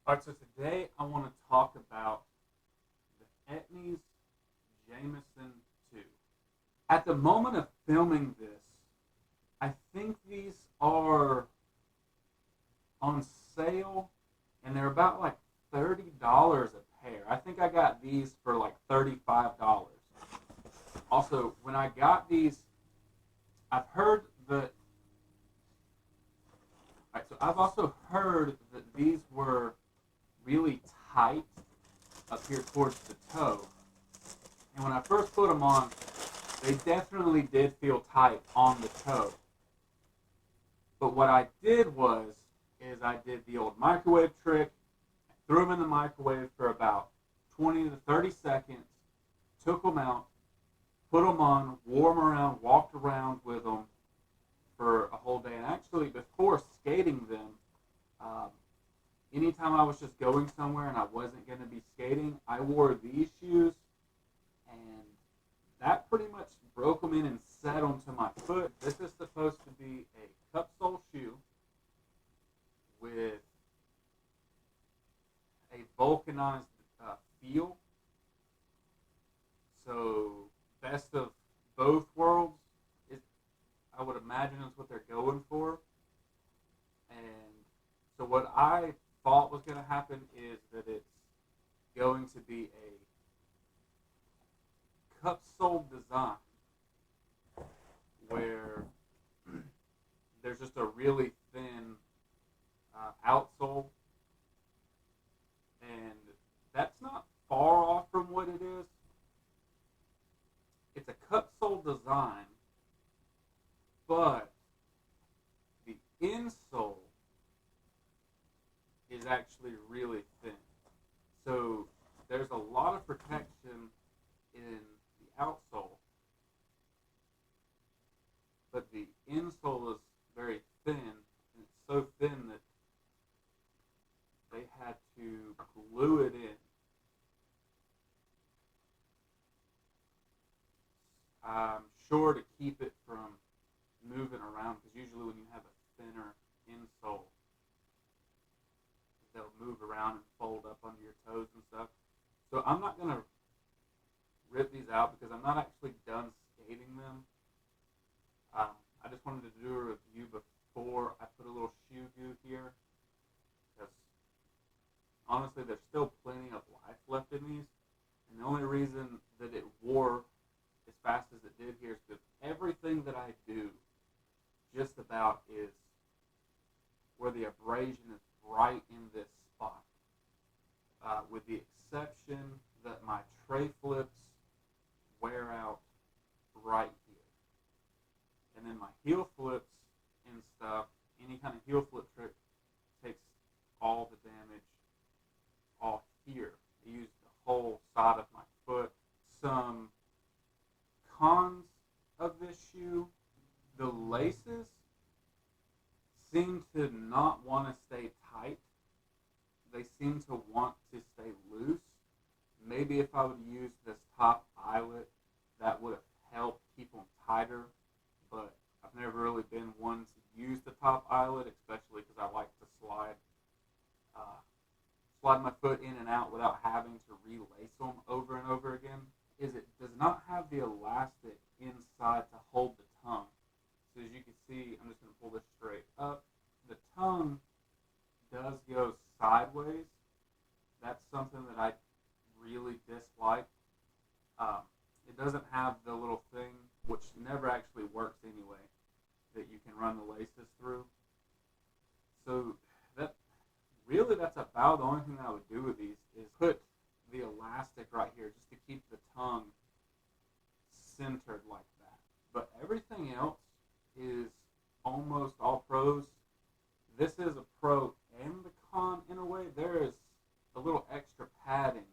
Alright, so today I want to talk about the Etnies Jameson 2. At the moment of filming this, I think these are on sale and they're about like $30 a pair. I think I got these for like $35. Also, when I got these, I've heard that. Alright, so I've also heard that these were really tight up here towards the toe. And when I first put them on, they definitely did feel tight on the toe. But what I did is I did the old microwave trick, threw them in the microwave for about 20 to 30 seconds, took them out, put them on, wore them around, walked around with them for a whole day. And actually, before skating them, anytime I was just going somewhere and I wasn't going to be skating, I wore these shoes, and that pretty much broke them in and set them to my foot. This is supposed to be a cup sole shoe with a vulcanized feel. So, best of both worlds, I would imagine is what they're going for. And so what I thought was going to happen is that it's going to be a cup sole design where there's just a really thin outsole, and that's not far off from what it is. It's a cup sole design, but the insole is actually really thin. So there's a lot of protection in the outsole, but the insole is very thin, and it's so thin that they had to glue it in. I'm sure to keep it from moving around, because usually when you have a thinner insole, they'll move around and fold up under your toes and stuff. So I'm not going to rip these out because I'm not actually done skating them. I just wanted to do a review before I put a little shoe goo here, because honestly there's still plenty of life left in these, and the only reason that it wore as fast as it did here is because everything that I do just about is where the abrasion is right in this spot, with the exception that my tray flips wear out right here. And then my heel flips and stuff, any kind of heel flip trick takes all the damage off here. I use the whole side of my foot. Some cons of this shoe: the laces seem to not want to stay tight. They seem to want to stay loose. Maybe if I would use this top eyelet, that would have helped keep them tighter, but I've never really been one to use the top eyelet, especially because I like to slide my foot in and out without having to relace them over and over again. Is it does not have the elastic inside to hold the tongue. So as you can see, I'm just going to pull this straight up. The tongue does go sideways. That's something that I really dislike. It doesn't have the little thing, which never actually works anyway, that you can run the laces through. So that's about the only thing that I would do with these is put the elastic right here just to keep the tongue centered like that. But everything else is almost all pros. This is a pro and the con in a way. There is a little extra padding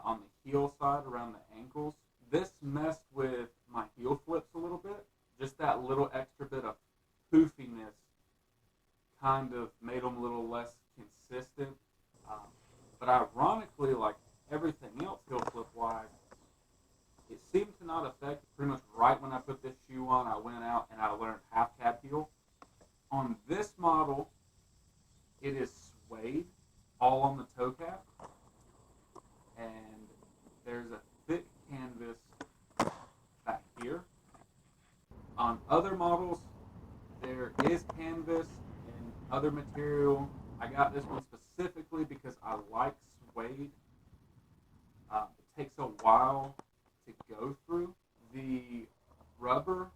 on the heel side around the ankles. This messed with my heel flips a little bit. Just that little extra bit of poofiness kind of made them a little less consistent. But ironically, like everything else heel flip wise, it seemed to not affect pretty much right when I put this shoe on. I went out and I learned half cab heel. On this model, it is suede, all on the toe cap, and there's a thick canvas back here. On other models, there is canvas and other material. I got this one specifically because I like suede. It takes a while to go through. The rubber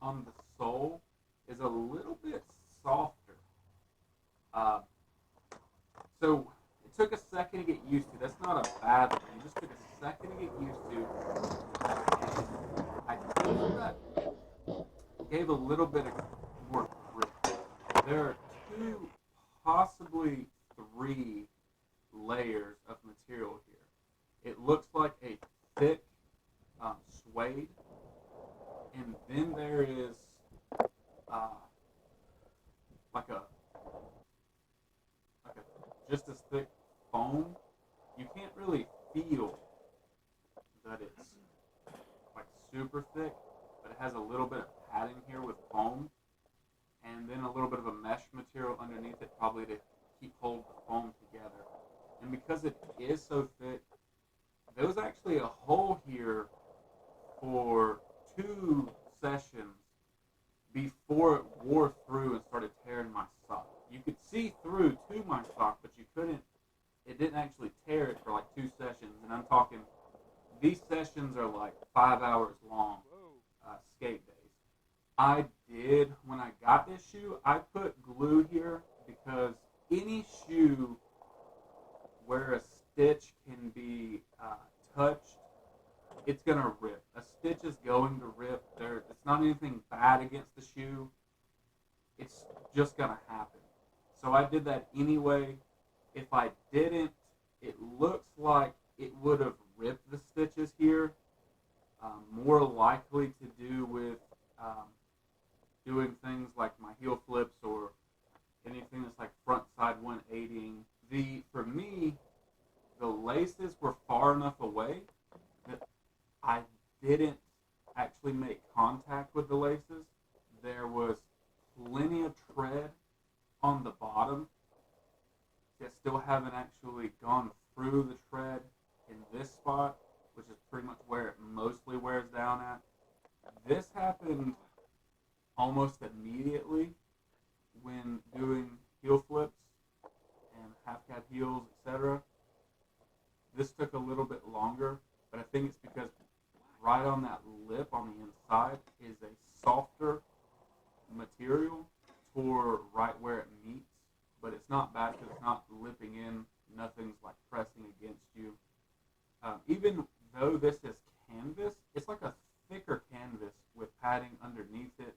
on the sole is a little bit softer. Uh, so it took a second to get used to. That's not a bad thing. It just took a second to get used to. And I think that gave a little bit of more grip. There are two, possibly three layers of material here. It looks like a thick suede, and then there is uh, like a just as thick foam. You can't really feel that it's like super thick, but it has a little bit of padding here with foam, and then a little bit of a mesh material underneath it, probably to keep hold the foam together. And because it is so thick, there was actually a hole here for 2 sessions before it wore through and started tearing my sock. You could see through to my sock, but you couldn't. It didn't actually tear it for like 2 sessions, and I'm talking. These sessions are like 5 hours long, skate days. I did, when I got this shoe, I put glue here because any shoe where a stitch can be touched, it's going to rip. A stitch is going to rip. It's not anything bad against the shoe. It's just going to happen. So I did that anyway. If I didn't, it looks like it would have ripped the stitches here. More likely to do with doing things like my heel flips or anything that's like front side 180ing. For me, the laces were far enough away that I didn't actually make contact with the laces. There was plenty of tread on the bottom. I still haven't actually gone through the tread in this spot, which is pretty much where it mostly wears down at. This happened almost immediately when doing heel flips and half cab heels, etc. This took a little bit longer, but I think it's because right on that lip on the inside is a softer material for right where it meets, but it's not bad because it's not lipping in, nothing's like pressing against you. Even though this is canvas, it's like a thicker canvas with padding underneath it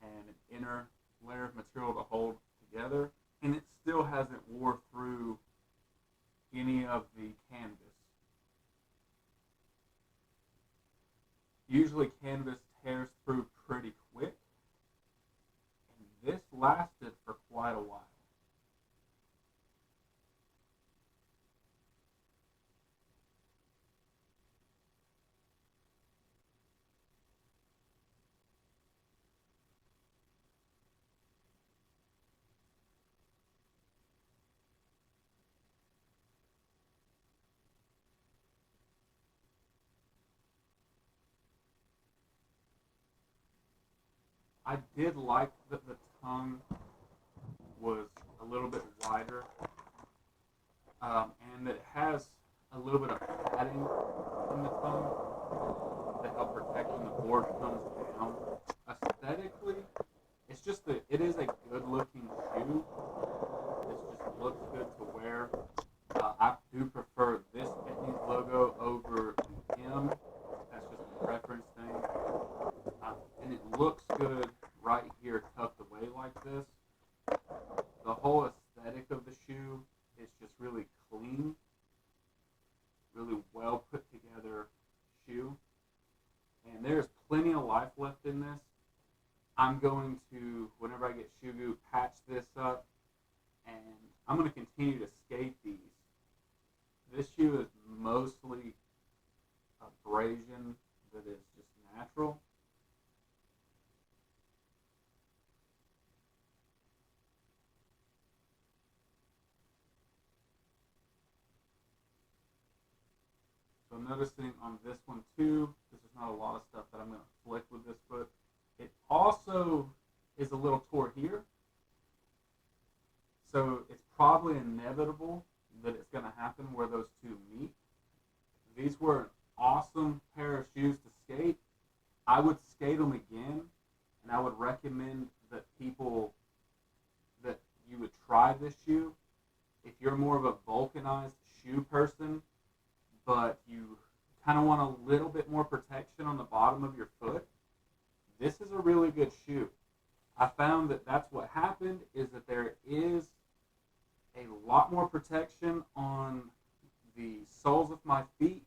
and an inner layer of material to hold together, and it still hasn't wore through any of the canvas. Usually canvas tears through pretty quick, and this lasted for quite a while. I did like that the tongue was a little bit wider, and that it has a little bit of padding in the tongue to help protect when the board comes down. Aesthetically, it is a good looking shoe. It just looks good to wear. I do prefer this Etnies logo over the M. That's just a preference thing. And it looks good right here tucked away like this. The whole aesthetic of the shoe is just really clean, really well put together shoe. And there's plenty of life left in this. I'm going to, whenever I get shoe goo, patch this up, and I'm going to continue to skate these. This shoe is mostly abrasion that is just natural. I'm noticing on this one too, because there's not a lot of stuff that I'm going to flick with this foot. It also is a little tore here. So it's probably inevitable that it's going to happen where those two meet. These were an awesome pair of shoes to skate. I would skate them again, and I would recommend that you would try this shoe. If you're more of a vulcanized shoe person, but you kind of want a little bit more protection on the bottom of your foot, this is a really good shoe. I found that that's what happened, is that there is a lot more protection on the soles of my feet.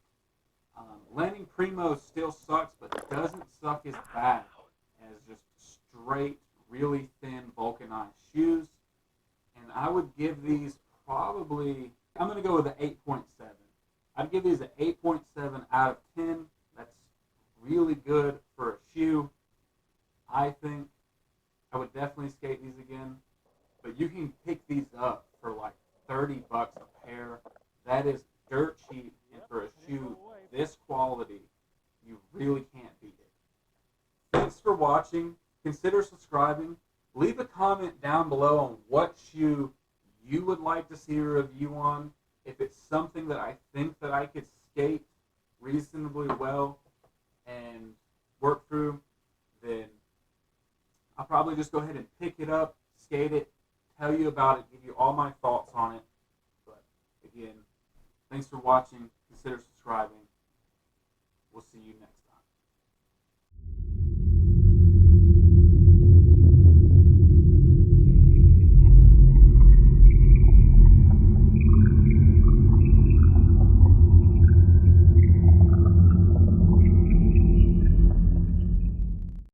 Landing Primo still sucks, but it doesn't suck as bad as just straight, really thin, vulcanized shoes. And I would give these probably, I'm going to go with an 8.7. I'd give these an 8.7 out of 10. That's really good for a shoe. I think I would definitely skate these again. But you can pick these up for like $30 a pair. That is dirt cheap, and for a shoe this quality, you really can't beat it. Thanks for watching. Consider subscribing. Leave a comment down below on what shoe you would like to see a review on. If it's something that I think that I could skate reasonably well and work through, then I'll probably just go ahead and pick it up, skate it, tell you about it, give you all my thoughts on it. But again, thanks for watching. Consider subscribing.